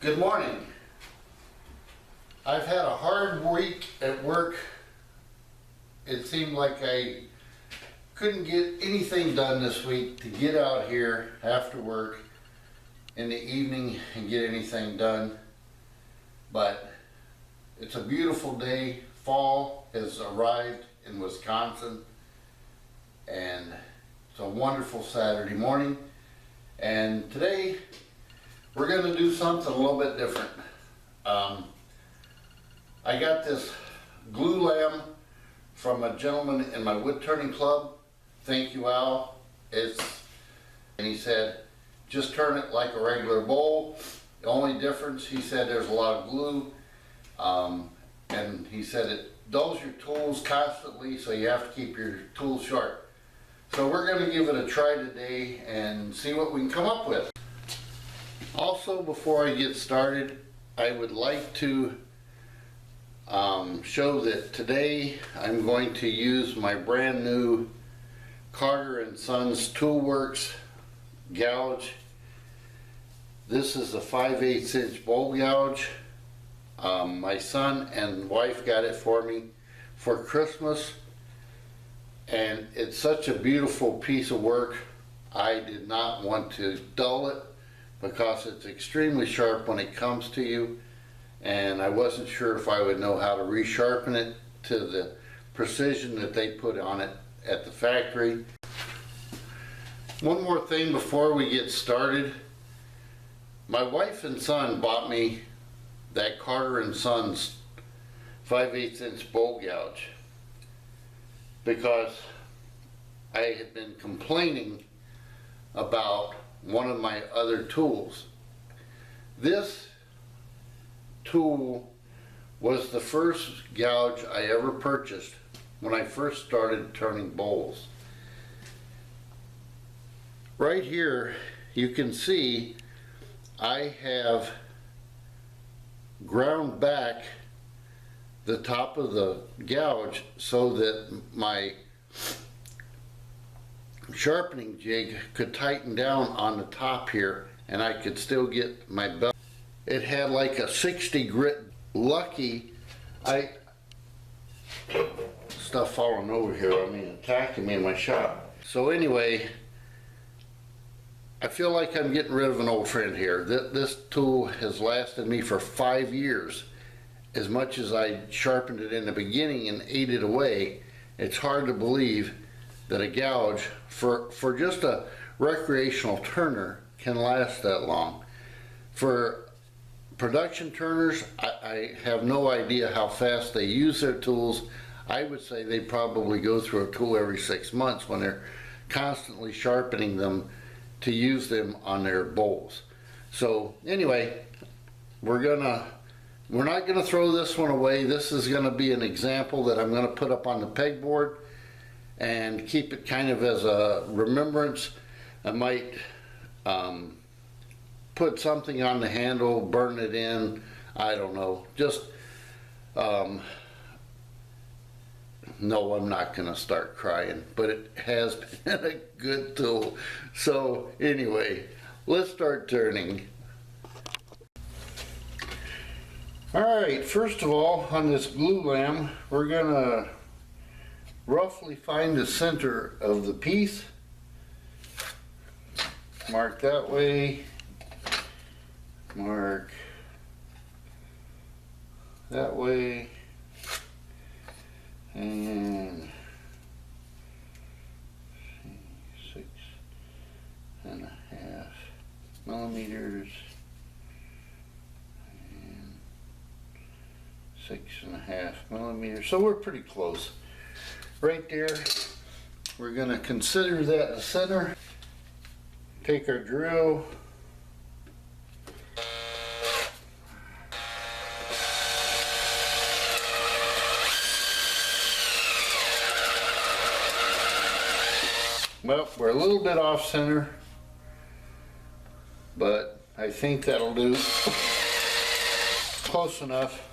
Good morning. I've had a hard week at work. It seemed like I couldn't get anything done this week to get out here after work in the evening and get anything done. But it's a beautiful day. Fall has arrived in Wisconsin, and it's a wonderful Saturday morning. And today we're going to do something a little bit different. I got this glue-lam from a gentleman in my wood turning club. Thank you, Al. And he said, just turn it like a regular bowl. The only difference, he said, there's a lot of glue. And he said it dulls your tools constantly, so you have to keep your tools sharp. So we're going to give it a try today and see what we can come up with. Also, before I get started, I would like to show that today I'm going to use my brand new Carpenter & Sons Toolworks gouge. This is a 5/8 inch bowl gouge. My son and wife got it for me for Christmas, and it's such a beautiful piece of work. I did not want to dull it because it's extremely sharp when it comes to you, and I wasn't sure if I would know how to resharpen it to the precision that they put on it at the factory. One more thing before we get started. My wife and son bought me that Carpenter & Sons 5/8 inch bowl gouge because I had been complaining about one of my other tools. This tool was the first gouge I ever purchased when I first started turning bowls. Right here you can see I have ground back the top of the gouge so that my sharpening jig could tighten down on the top here and I could still get my belt. It had like a 60 grit. Lucky, stuff falling over here, attacking me in my shop. So anyway, I feel like I'm getting rid of an old friend here. This tool has lasted me for 5 years. As much as I sharpened it in the beginning and ate it away, it's hard to believe that a gouge for just a recreational turner can last that long. For production turners, I have no idea how fast they use their tools. I would say they probably go through a tool every 6 months when they're constantly sharpening them to use them on their bowls. So anyway, we're not gonna throw this one away. This is gonna be an example that I'm gonna put up on the pegboard and keep it kind of as a remembrance. I might put something on the handle, burn it in, I don't know. Just, no, I'm not gonna start crying, but it has been a good tool. So anyway, let's start turning. All right, first of all, on this glue-lam, we're gonna roughly find the center of the piece. Mark that way, mark that way, and 6.5 millimeters and 6.5 millimeters. So we're pretty close. Right there, we're going to consider that the center. Take our drill. Well, we're a little bit off center, but I think that'll do. Close enough.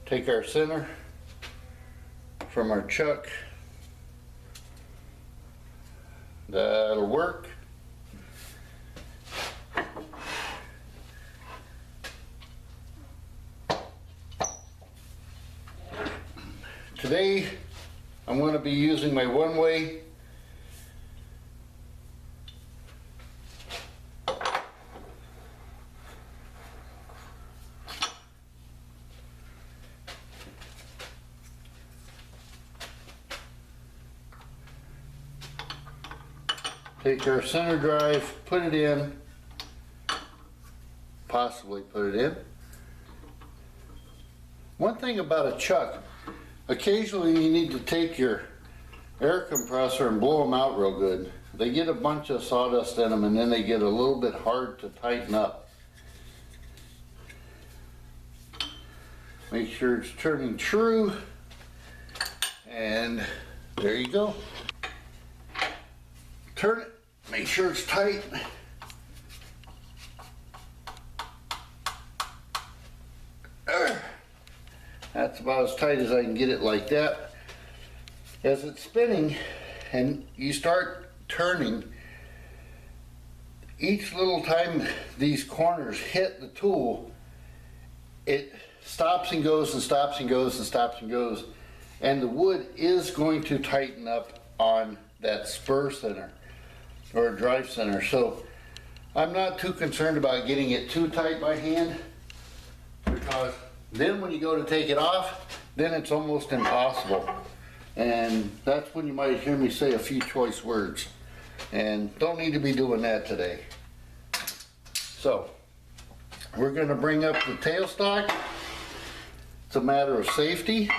Take our center from our chuck. That'll work. Today I'm going to be using my one-way take our center drive, put it in, possibly put it in. One thing about a chuck, occasionally you need to take your air compressor and blow them out real good. They get a bunch of sawdust in them and then they get a little bit hard to tighten up. Make sure it's turning true, and there you go. Turn it, make sure it's tight. That's about as tight as I can get it like that. As it's spinning and you start turning, each little time these corners hit the tool, it stops and goes and stops and goes and stops and goes, and the wood is going to tighten up on that spur center or drive center. So I'm not too concerned about getting it too tight by hand, because then when you go to take it off, then it's almost impossible. And that's when you might hear me say a few choice words. And don't need to be doing that today. So, we're going to bring up the tailstock. It's a matter of safety.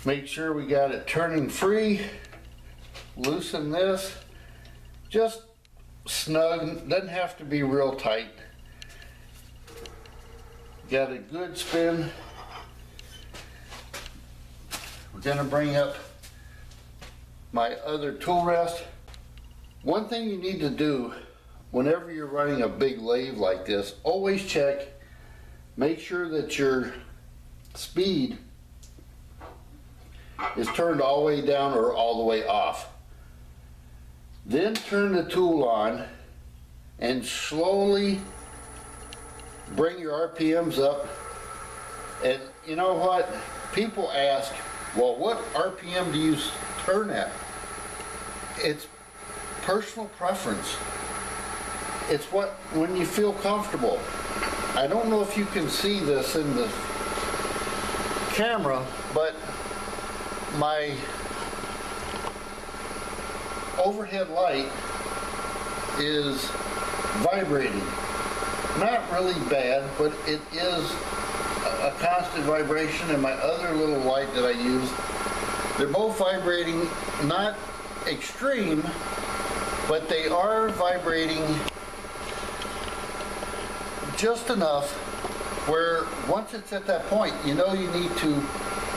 Make sure we got it turning free. Loosen this. Just snug, doesn't have to be real tight. Got a good spin. We're going to bring up my other tool rest. One thing you need to do whenever you're running a big lathe like this, always check, make sure that your speed is turned all the way down or all the way off. Then turn the tool on and slowly bring your RPMs up. And you know what? People ask, well, what RPM do you turn at? It's personal preference. It's when you feel comfortable. I don't know if you can see this in the camera, but my overhead light is vibrating. Not really bad, but it is a constant vibration, and my other little light that I use, they're both vibrating, not extreme, but they are vibrating just enough where once it's at that point, you know you need to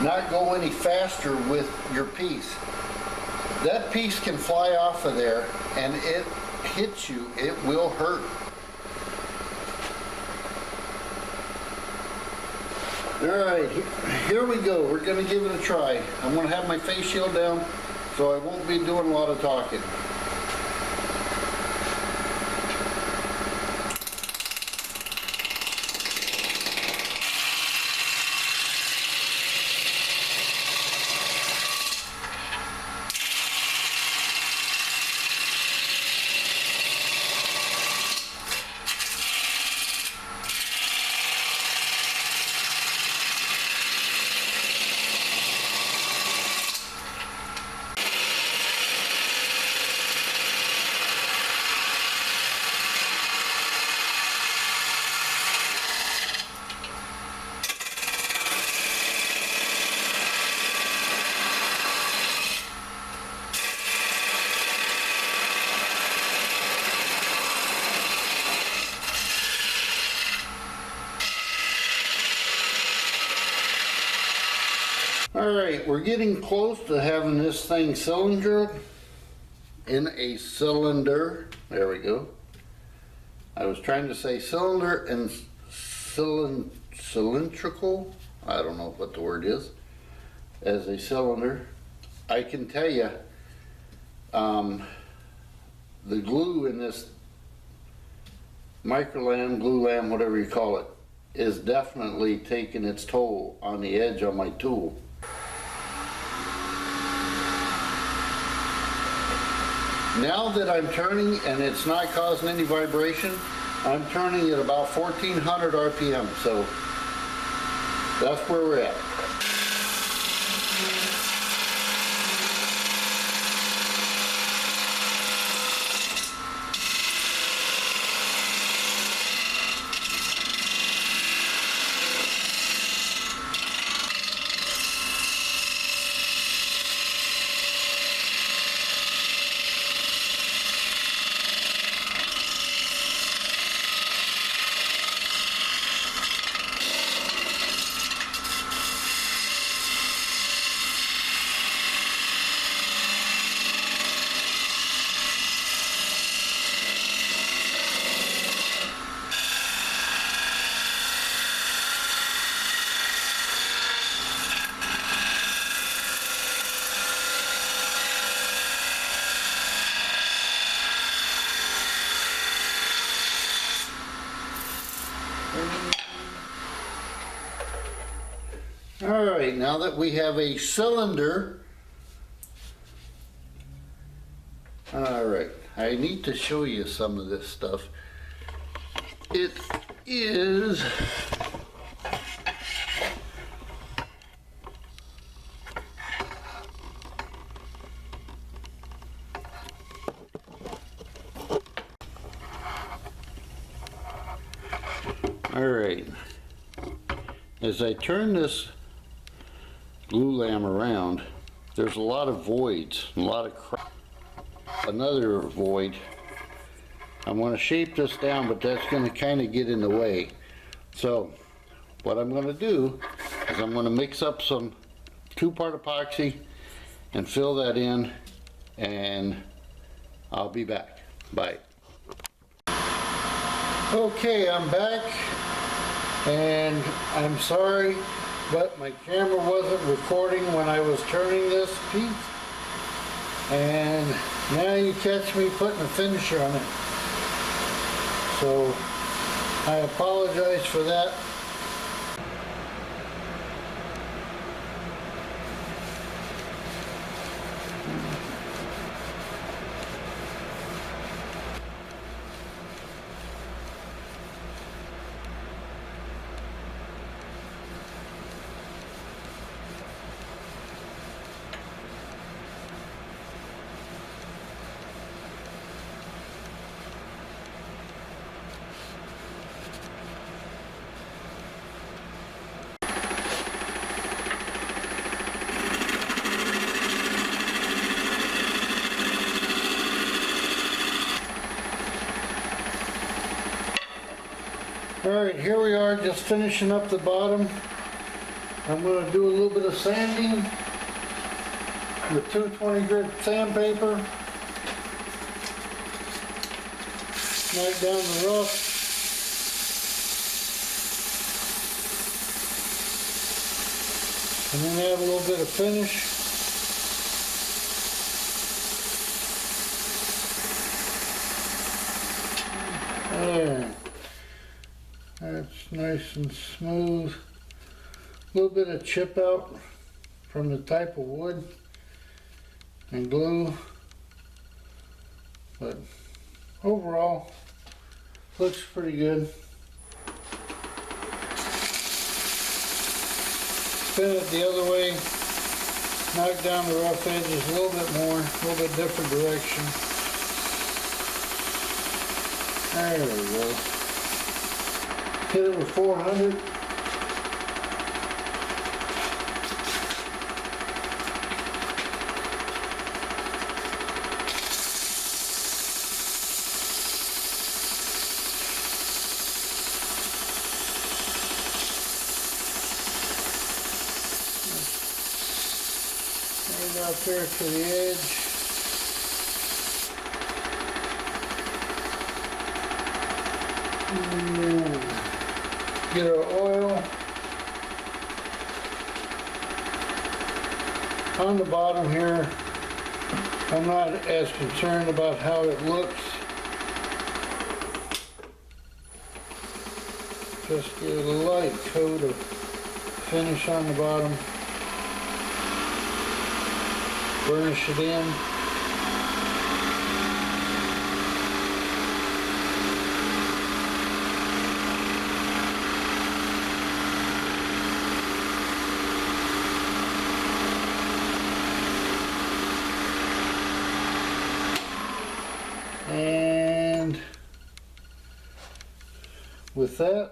not go any faster with your piece. That piece can fly off of there, and it hits you, it will hurt. Alright, here we go. We're going to give it a try. I'm going to have my face shield down, so I won't be doing a lot of talking. Alright, we're getting close to having this thing cylinder in a cylinder. There we go. I was trying to say cylinder and cylindrical. I don't know what the word is. As a cylinder. I can tell you, the glue in this glue-lam, whatever you call it, is definitely taking its toll on the edge on my tool. Now that I'm turning and it's not causing any vibration, I'm turning at about 1400 RPM, so that's where we're at. All right, now that we have a cylinder, all right, I need to show you some of this stuff. It is all right. As I turn this glue-lam around, there's a lot of voids, a lot of crap. Another void. I'm going to shape this down, but that's going to kind of get in the way. So what I'm going to do is I'm going to mix up some 2-part epoxy and fill that in, and I'll be back. Bye. Okay, I'm back, and I'm sorry, but my camera wasn't recording when I was turning this piece, and now you catch me putting a finisher on it. So I apologize for that. Alright, here we are, just finishing up the bottom. I'm going to do a little bit of sanding with 220 grit sandpaper. Knock down the rough. And then add a little bit of finish. There. That's nice and smooth. A little bit of chip out from the type of wood and glue, but overall looks pretty good. Spin it the other way, knock down the rough edges a little bit more, a little bit different direction. There we go. Hit it with 400. Right out there to the edge. Get our oil on the bottom here. I'm not as concerned about how it looks. Just get a light coat of finish on the bottom. Burnish it in. And with that,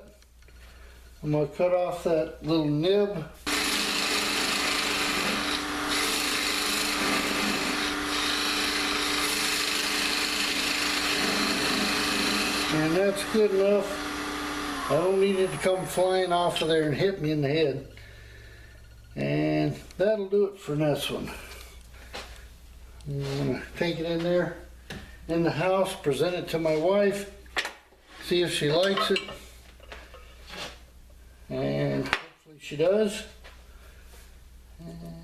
I'm going to cut off that little nib. And that's good enough. I don't need it to come flying off of there and hit me in the head. And that'll do it for this one. I'm going to take it in there in the house, present it to my wife, see if she likes it. And hopefully she does. And